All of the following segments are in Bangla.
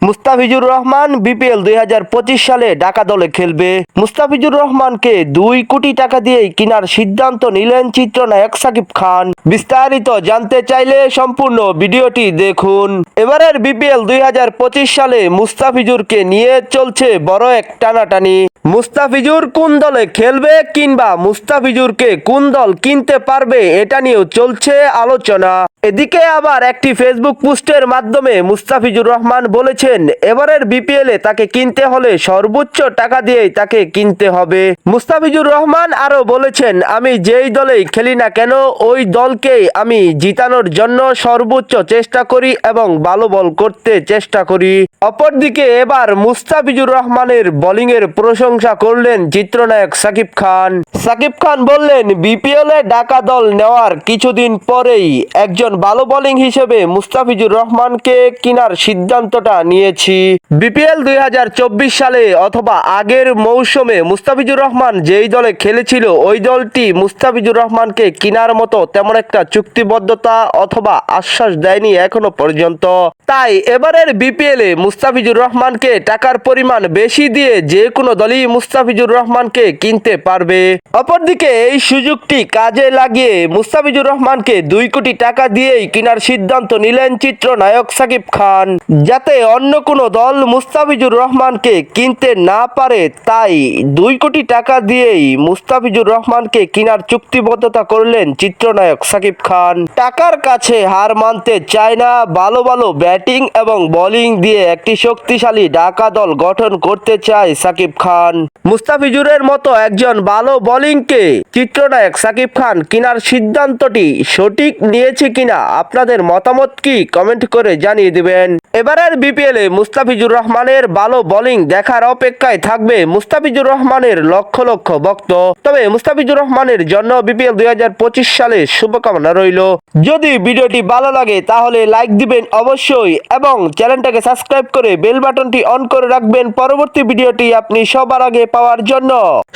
মুস্তাফিজুর রহমান বিপিএল 2025 সালে ঢাকা দলে খেলবে। মুস্তাফিজুর রহমানকে 2 কোটি টাকা দিয়েই কেনার সিদ্ধান্ত নিলেন চিত্রনায়ক সাকিব খান। বিস্তারিত জানতে চাইলে সম্পূর্ণ ভিডিওটি দেখুন। এবারের বিপিএল 2025 সালে মুস্তাফিজুরকে নিয়ে চলছে বড় এক টানাটানি। মুস্তাফিজুর কোন দলে খেলবে কিংবা মুস্তাফিজুরকে কোন দল কিনতে পারবে এটা নিয়েও চলছে আলোচনা। এদিকে আবার একটি ফেসবুক পোস্টের মাধ্যমে মুস্তাফিজুর রহমান বলেছেন, এবারের বিপিএলে তাকে কিনতে হলে সর্বোচ্চ টাকা দিয়েই তাকে কিনতে হবে। মুস্তাফিজুর রহমান আরো বলেছেন, আমি যেই দলেই খেলি না কেন ওই দলকেই আমি জিতানোর জন্য সর্বোচ্চ চেষ্টা করি এবং ভালো বল করতে চেষ্টা করি। অপরদিকে এবার মুস্তাফিজুর রহমানের বোলিংয়ের প্রশংসা করলেন চিত্রনায়ক সাকিব খান। সাকিব খান বললেন, বিপিএলে ঢাকা দল নেওয়ার কিছুদিন পরেই একজন ভালো বোলিং হিসেবে মুস্তাফিজুর রহমানকে কেনার সিদ্ধান্তটা নিয়েছি। বিপিএল 2024 সালে অথবা আগের মৌসুমে মুস্তাফিজুর রহমান যেই দলে খেলেছিল ওই দলটি মুস্তাফিজুর রহমানকে কেনার মতো তেমন একটা চুক্তিবদ্ধতা অথবা আশ্বাস দেয়নি এখনো পর্যন্ত। তাই এবারের বিপিএলে মুস্তাফিজুর রহমানকে টাকার পরিমাণ বেশি দিয়ে যে কোনো দলই মুস্তাফিজুর রহমানকে কিনতে পারবে। অপরদিকে এই সুযোগটি কাজে লাগিয়ে মুস্তাফিজুর রহমানকে 2 কোটি টাকা দিয়েই কেনার সিদ্ধান্ত নিলেন চিত্রনায়ক সাকিব খান। যাতে অন্য কোনো দল মুস্তাফিজুর রহমানকে কিনতে না পারে, তাই 2 কোটি টাকা দিয়েই মুস্তাফিজুর রহমানকে কেনার চুক্তিবদ্ধতা করলেন চিত্রনায়ক সাকিব খান। টাকার কাছে হার মানতে চায় না, ভালো ভালো ব্যাটিং এবং বোলিং দিয়ে একটি শক্তিশালী ঢাকা দল গঠন করতে চায় সাকিব খান। মুস্তাফিজুরের মতো একজন ভালো বোলিংকে চিত্রনায়ক সাকিব খান কেনার সিদ্ধান্তটি সঠিক নিয়েছে কিনা আপনাদের মতামত কি কমেন্ট করে জানিয়ে দিবেন। এবারের বিপিএলে মুস্তাফিজুর রহমানের ভালো বোলিং দেখার অপেক্ষায় থাকবে মুস্তাফিজুর রহমানের লক্ষ লক্ষ ভক্ত। তবে মুস্তাফিজুর রহমানের জন্য বিপিএল 2025 সালে শুভকামনা রইল। যদি ভিডিওটি ভালো লাগে তাহলে লাইক দিবেন অবশ্যই এবং চ্যানেলটাকে সাবস্ক্রাইব করে বেল বাটনটি অন করে রাখবেন পরবর্তী ভিডিওটি আপনি সবার আগে পাওয়ার জন্য।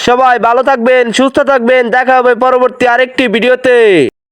সবাই ভালো থাকবেন, সুস্থ থাকবেন, দেখা হবে পরবর্তী আরেকটি ভিডিওতে।